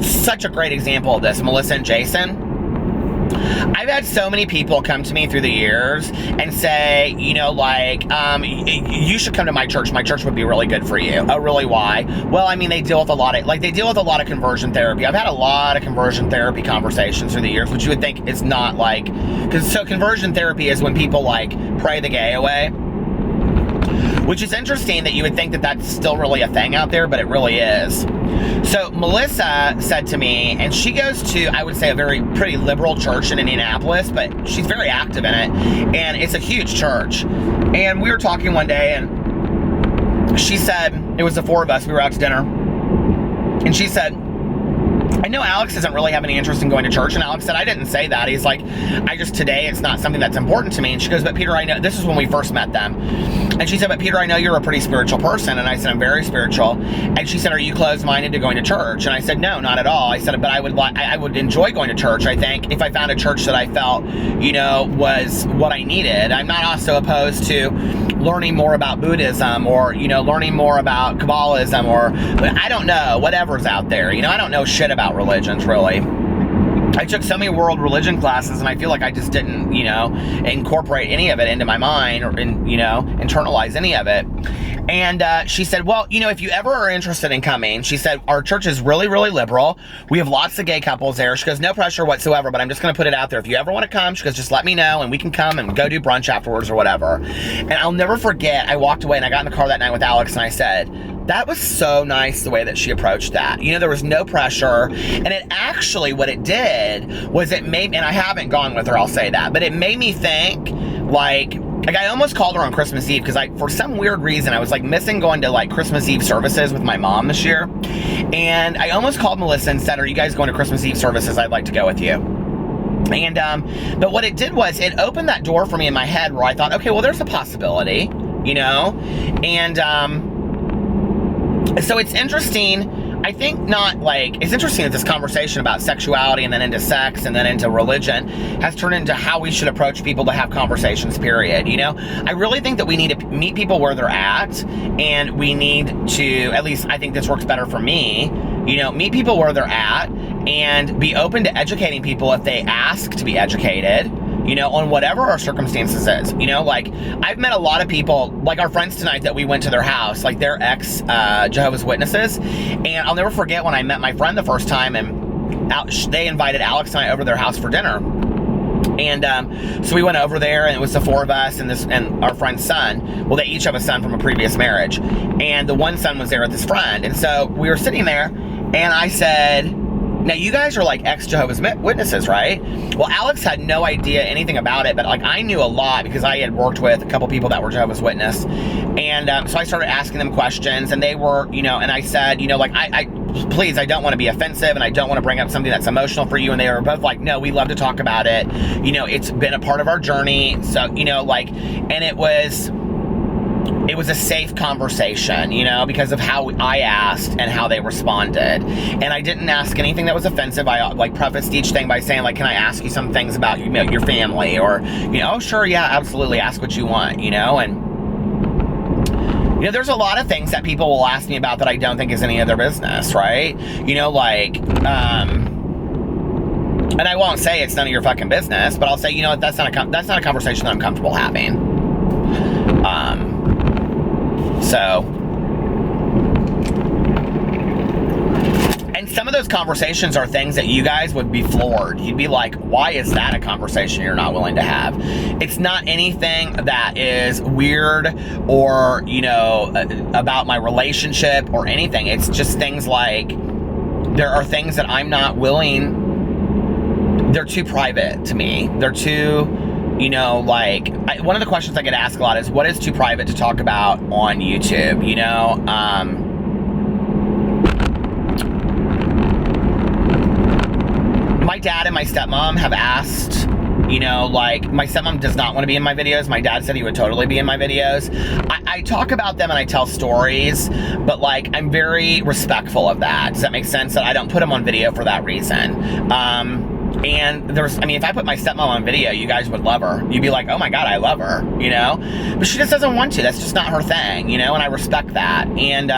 such a great example of this, Melissa and Jason. I've had so many people come to me through the years and say, you know, like, you should come to my church. My church would be really good for you. Oh, really? Why? Well, I mean, they deal with a lot of conversion therapy. I've had a lot of conversion therapy conversations through the years, which you would think is not like, so conversion therapy is when people like pray the gay away, which is interesting that you would think that that's still really a thing out there, but it really is. So Melissa said to me, and she goes to, I would say, a pretty liberal church in Indianapolis, but she's very active in it, and it's a huge church. And we were talking one day, and she said, it was the four of us, we were out to dinner, and she said, I know Alex doesn't really have any interest in going to church. And Alex said, I didn't say that. He's like, today it's not something that's important to me. And she goes, but Peter, I know, this is when we first met them. And she said, but Peter, I know you're a pretty spiritual person. And I said, I'm very spiritual. And she said, are you closed-minded to going to church? And I said, no, not at all. I said, but I would enjoy going to church, I think, if I found a church that I felt, you know, was what I needed. I'm not also opposed to learning more about Buddhism or, you know, learning more about Kabbalism or, I don't know, whatever's out there. You know, I don't know shit about religions, really. I took so many world religion classes and I feel like I just didn't, you know, incorporate any of it into my mind or, you know, internalize any of it. And she said, well, you know, if you ever are interested in coming, she said, our church is really, really liberal. We have lots of gay couples there. She goes, no pressure whatsoever, but I'm just going to put it out there. If you ever want to come, she goes, just let me know and we can come and go do brunch afterwards or whatever. And I'll never forget, I walked away and I got in the car that night with Alex and I said, that was so nice the way that she approached that. You know, there was no pressure. And it actually, what it did was it made, and I haven't gone with her, I'll say that, but it made me think, like I almost called her on Christmas Eve because for some weird reason, I was like missing going to like Christmas Eve services with my mom this year. And I almost called Melissa and said, are you guys going to Christmas Eve services? I'd like to go with you. And, but what it did was it opened that door for me in my head where I thought, okay, well, there's a possibility, you know? And, so it's interesting, I think it's interesting that this conversation about sexuality and then into sex and then into religion has turned into how we should approach people to have conversations, period. You know, I really think that we need to meet people where they're at and we need to, at least I think this works better for me, you know, meet people where they're at and be open to educating people if they ask to be educated, you know, on whatever our circumstances is. You know, like, I've met a lot of people, like our friends tonight that we went to their house, like they're ex-Jehovah's Witnesses, and I'll never forget when I met my friend the first time, and they invited Alex and I over to their house for dinner. And so we went over there, and it was the four of us and our friend's son. Well, they each have a son from a previous marriage, and the one son was there with his friend. And so we were sitting there, and I said, now, you guys are like ex-Jehovah's Witnesses, right? Well, Alex had no idea anything about it, but like I knew a lot because I had worked with a couple people that were Jehovah's Witness. And so I started asking them questions, and they were, you know, and I said, you know, like, please, I don't want to be offensive and I don't want to bring up something that's emotional for you. And they were both like, no, we love to talk about it. You know, it's been a part of our journey. So, you know, like, and it was a safe conversation, you know, because of how I asked and how they responded. And I didn't ask anything that was offensive. I like prefaced each thing by saying, like, can I ask you some things about, you know, your family, or, you know, oh, sure, yeah, absolutely, ask what you want, you know. And, you know, there's a lot of things that people will ask me about that I don't think is any of their business, right? You know, like, and I won't say it's none of your fucking business, but I'll say, you know what, that's not a conversation that I'm comfortable having. some of those conversations are things that you guys would be floored. You'd be like, why is that a conversation you're not willing to have? It's not anything that is weird or, you know, about my relationship or anything. It's just things like, there are things that I'm not willing, they're too private to me. They're too, you know, like, one of the questions I get asked a lot is, what is too private to talk about on YouTube, you know? My dad and my stepmom have asked, you know, like, my stepmom does not want to be in my videos. My dad said he would totally be in my videos. I talk about them and I tell stories, but like, I'm very respectful of that. Does that make sense? That I don't put them on video for that reason. And there's, I mean, if I put my stepmom on video, you guys would love her. You'd be like, oh my God, I love her, you know? But she just doesn't want to. That's just not her thing, you know? And I respect that. And,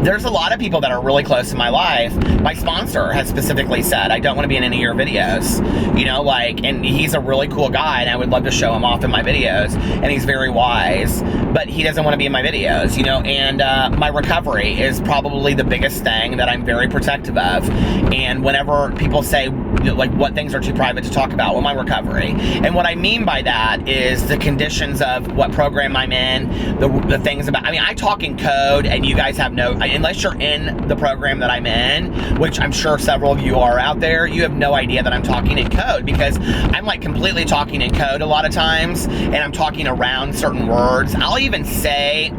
there's a lot of people that are really close in my life. My sponsor has specifically said, I don't want to be in any of your videos, you know, like, and he's a really cool guy and I would love to show him off in my videos, and he's very wise, but he doesn't want to be in my videos, you know. And my recovery is probably the biggest thing that I'm very protective of. And whenever people say, like, what things are too private to talk about, well, my recovery. And what I mean by that is the conditions of what program I'm in, the things about, I mean, I talk in code and you guys have no, unless you're in the program that I'm in, which I'm sure several of you are out there, you have no idea that I'm talking in code, because I'm like completely talking in code a lot of times, and I'm talking around certain words. I'll even say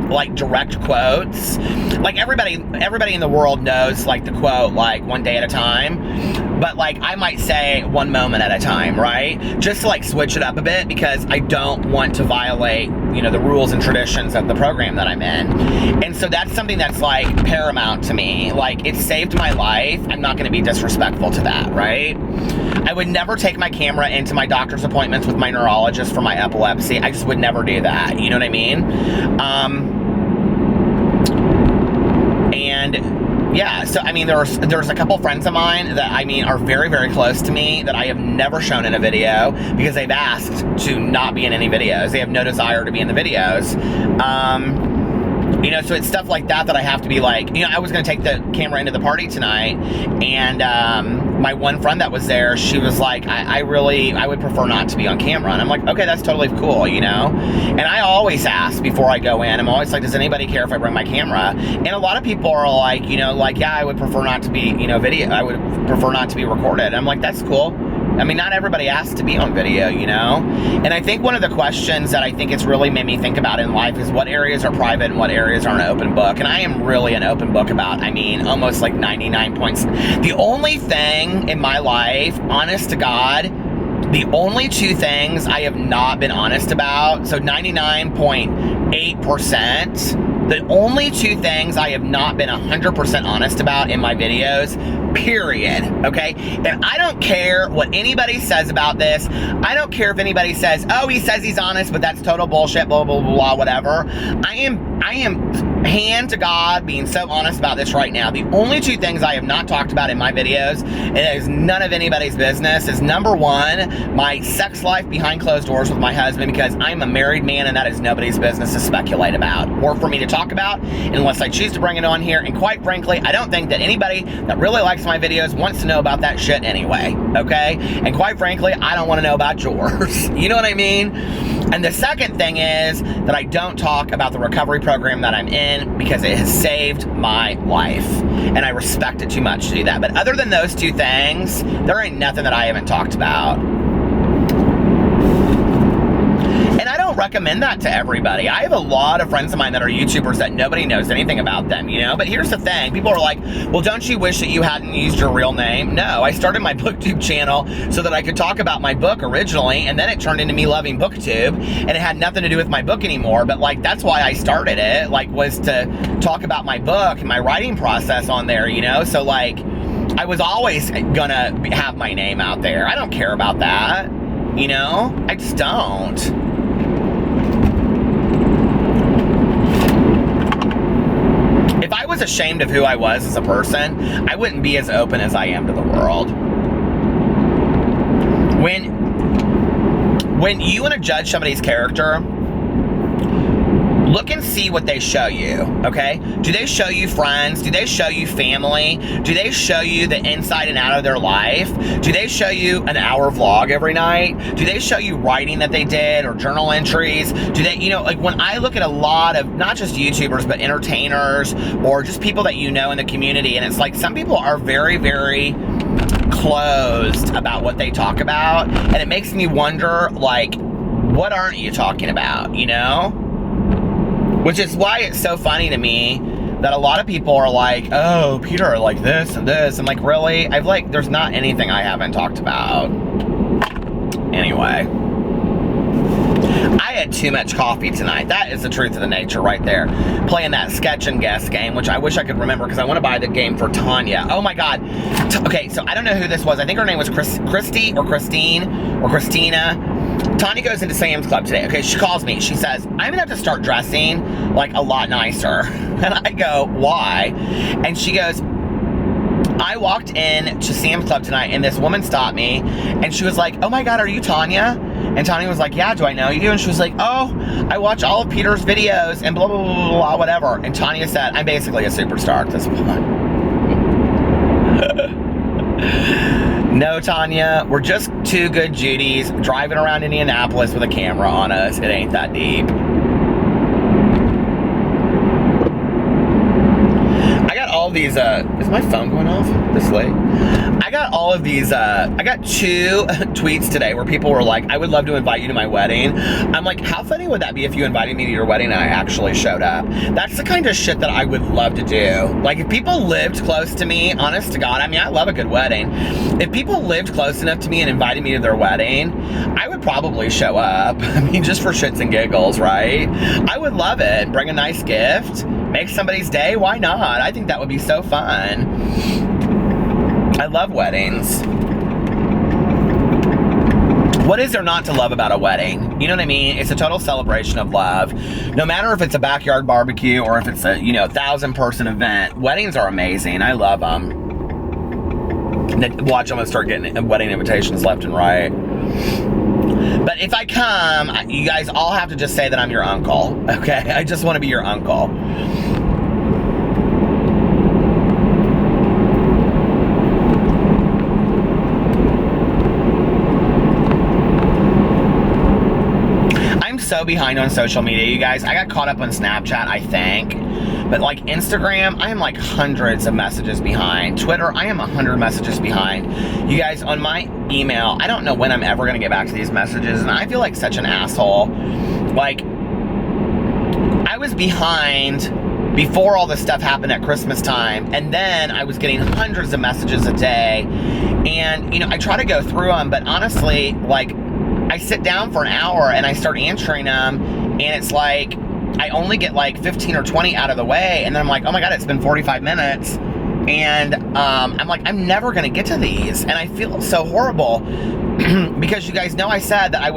like direct quotes. Like everybody in the world knows like the quote, like one day at a time, but like I might say one moment at a time, right? Just to like switch it up a bit, because I don't want to violate, you know, the rules and traditions of the program that I'm in. And so that's something that's like paramount to me. Like, it saved my life. I'm not going to be disrespectful to that, right? I would never take my camera into my doctor's appointments with my neurologist for my epilepsy. I just would never do that. You know what I mean? And yeah, so I mean, there's a couple friends of mine that, I mean, are very, very close to me that I have never shown in a video because they've asked to not be in any videos. They have no desire to be in the videos. You know, so it's stuff like that that I have to be like, you know, I was going to take the camera into the party tonight, and my one friend that was there, she was like, I would prefer not to be on camera. And I'm like, okay, that's totally cool, you know? And I always ask before I go in, I'm always like, does anybody care if I bring my camera? And a lot of people are like, you know, like, yeah, I would prefer not to be, you know, I would prefer not to be recorded. And I'm like, that's cool. I mean, not everybody asks to be on video, you know? And I think one of the questions that I think it's really made me think about in life is what areas are private and what areas are an open book. And I am really an open book about, I mean, almost like 99 points. The only thing in my life, honest to God, the only two things I have not been honest about, so 99.8%, the only two things I have not been 100% honest about in my videos, period, okay? And I don't care what anybody says about this. I don't care if anybody says, oh, he says he's honest, but that's total bullshit, blah, blah, blah, blah, whatever. I am hand to God being so honest about this right now. The only two things I have not talked about in my videos, and it is none of anybody's business, is number one, my sex life behind closed doors with my husband, because I'm a married man and that is nobody's business to speculate about or for me to talk about unless I choose to bring it on here. And quite frankly, I don't think that anybody that really likes my videos wants to know about that shit anyway, okay? And quite frankly, I don't want to know about yours. You know what I mean? And the second thing is that I don't talk about the recovery program that I'm in because it has saved my life. And I respect it too much to do that. But other than those two things, there ain't nothing that I haven't talked about. And I don't recommend that to everybody. I have a lot of friends of mine that are YouTubers that nobody knows anything about them, you know? But here's the thing. People are like, well, don't you wish that you hadn't used your real name? No, I started my BookTube channel so that I could talk about my book originally, and then it turned into me loving BookTube, and it had nothing to do with my book anymore. But like, that's why I started it, like, was to talk about my book and my writing process on there, you know? So like, I was always gonna have my name out there. I don't care about that, you know? I just don't. If I was ashamed of who I was as a person, I wouldn't be as open as I am to the world. When you want to judge somebody's character, look and see what they show you, okay? Do they show you friends? Do they show you family? Do they show you the inside and out of their life? Do they show you an hour vlog every night? Do they show you writing that they did or journal entries? Do they, you know, like when I look at a lot of, not just YouTubers, but entertainers or just people that you know in the community, and it's like some people are very, very closed about what they talk about, and it makes me wonder, like, what aren't you talking about, you know? Which is why it's so funny to me that a lot of people are like, oh, Peter, like this and this. I'm like, really? There's not anything I haven't talked about. Anyway. I had too much coffee tonight. That is the truth of the nature right there. Playing that sketch and guess game, which I wish I could remember because I want to buy the game for Tanya. Oh my God. Okay, so I don't know who this was. I think her name was Christy or Christine or Christina. Tanya goes into Sam's Club today. Okay, she calls me. She says, I'm gonna have to start dressing like a lot nicer. And I go, why? And she goes, I walked in to Sam's Club tonight and this woman stopped me and she was like, oh my God, are you Tanya? And Tanya was like, yeah, do I know you? And she was like, oh, I watch all of Peter's videos and blah, blah, blah, blah, blah, whatever. And Tanya said, I'm basically a superstar at this point. No, Tanya, we're just two good Judys driving around Indianapolis with a camera on us. It ain't that deep. I got all these, is my phone going off this late? I got all of these, I got 2 tweets today where people were like, I would love to invite you to my wedding. I'm like, how funny would that be if you invited me to your wedding and I actually showed up? That's the kind of shit that I would love to do. Like, if people lived close to me, honest to God, I mean, I love a good wedding. If people lived close enough to me and invited me to their wedding, I would probably show up. I mean, just for shits and giggles, right? I would love it. Bring a nice gift. Make somebody's day. Why not? I think that would be so fun. I love weddings. What is there not to love about a wedding? You know what I mean? It's a total celebration of love. No matter if it's a backyard barbecue or if it's a, 1,000-person event, weddings are amazing. I love them. Watch, I'm gonna start getting wedding invitations left and right. But if I come, you guys all have to just say that I'm your uncle, okay? I just want to be your uncle. So behind on social media, you guys. I got caught up on Snapchat, I think, but like Instagram, I am like hundreds of messages behind. Twitter, I am 100 messages behind. You guys, on my email, I don't know when I'm ever gonna get back to these messages, and I feel like such an asshole. Like, I was behind before all this stuff happened at Christmas time, and then I was getting hundreds of messages a day, and I try to go through them, but honestly, like, I sit down for an hour and I start answering them, and it's like I only get like 15 or 20 out of the way, and then I'm like, oh my God, it's been 45 minutes, and I'm like, I'm never gonna get to these, and I feel so horrible because you guys know I said that I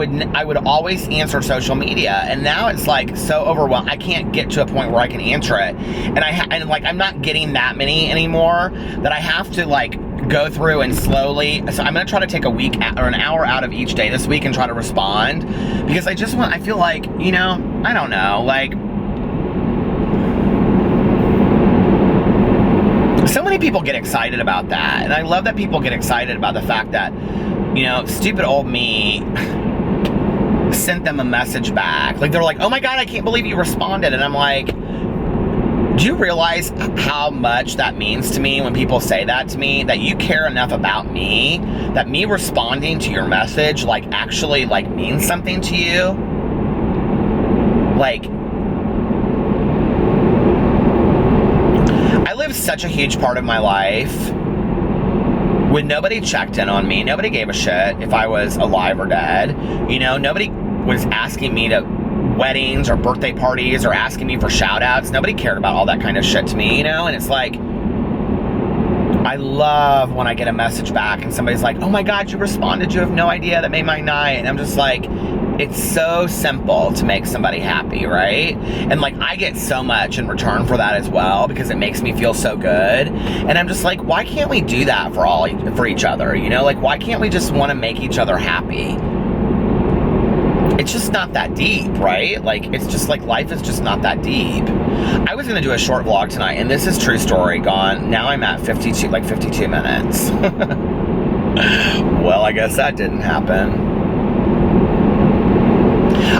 would always answer social media, and now it's like so overwhelmed. I can't get to a point where I can answer it, and I'm not getting that many anymore that I have to like go through and slowly. So I'm gonna try to take a week or an hour out of each day this week and try to respond, because I feel like, I don't know, like, so many people get excited about that, and I love that people get excited about the fact that, stupid old me sent them a message back. Like, they're like, oh my God, I can't believe you responded, and I'm like, do you realize how much that means to me when people say that to me? That you care enough about me, that me responding to your message, like, actually, like, means something to you? Like, I lived such a huge part of my life when nobody checked in on me. Nobody gave a shit if I was alive or dead. Nobody was asking me to weddings or birthday parties or asking me for shout outs. Nobody cared about all that kind of shit to me, and it's like, I love when I get a message back and somebody's like, oh my God, you responded, you have no idea, that made my night. And I'm just like, it's so simple to make somebody happy, right? And like, I get so much in return for that as well, because it makes me feel so good. And I'm just like, why can't we do that for each other? Like, why can't we just want to make each other happy? it's just not that deep, right? Like, it's just like life is just not that deep. I was gonna do a short vlog tonight, and this is true story gone. Now I'm at 52 minutes. Well, I guess that didn't happen.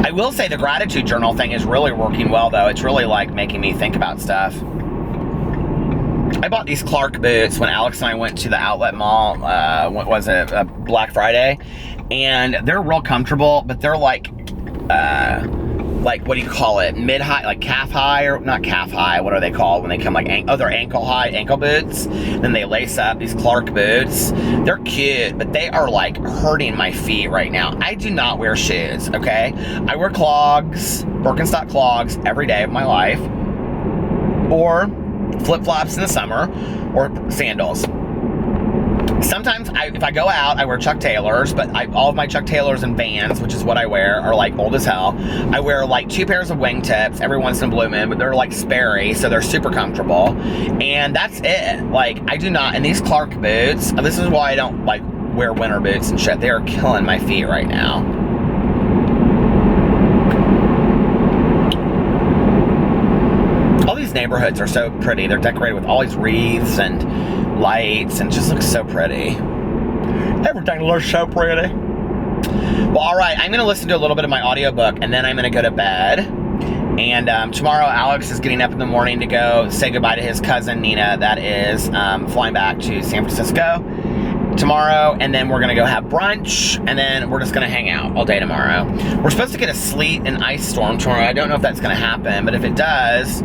I will say the gratitude journal thing is really working well, though. It's really like making me think about stuff. I bought these Clark boots when Alex and I went to the outlet mall. What was it? Black Friday, and they're real comfortable, but they're like what do you call it? Mid-high, like calf high, or not calf high. What are they called when they come like they're ankle high, ankle boots. Then they lace up, these Clark boots. They're cute, but they are like hurting my feet right now. I do not wear shoes, okay? I wear clogs, Birkenstock clogs every day of my life, or flip-flops in the summer, or sandals. Sometimes, if I go out, I wear Chuck Taylors, but all of my Chuck Taylors and Vans, which is what I wear, are like old as hell. I wear like 2 pairs of wingtips every once in a blue moon, but they're like Sperry, so they're super comfortable. And that's it. Like, I do not, and these Clark boots, this is why I don't like wear winter boots and shit. They are killing my feet right now. All these neighborhoods are so pretty. They're decorated with all these wreaths and lights, and it just looks so pretty. Everything looks so pretty. Well, all right, I'm gonna listen to a little bit of my audiobook, and then I'm gonna go to bed. And tomorrow, Alex is getting up in the morning to go say goodbye to his cousin, Nina, that is flying back to San Francisco tomorrow, and then we're gonna go have brunch, and then we're just gonna hang out all day tomorrow. We're supposed to get a sleet and ice storm tomorrow. I don't know if that's gonna happen, but if it does,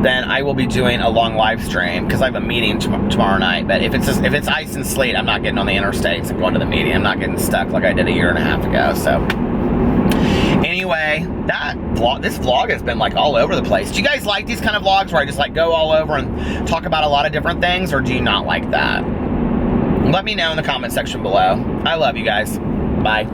then I will be doing a long live stream, because I have a meeting tomorrow night. But if it's ice and sleet, I'm not getting on the interstates and going to the meeting. I'm not getting stuck like I did a year and a half ago. So anyway, this vlog has been like all over the place. Do you guys like these kind of vlogs where I just like go all over and talk about a lot of different things, or do you not like that? Let me know in the comment section below. I love you guys. Bye.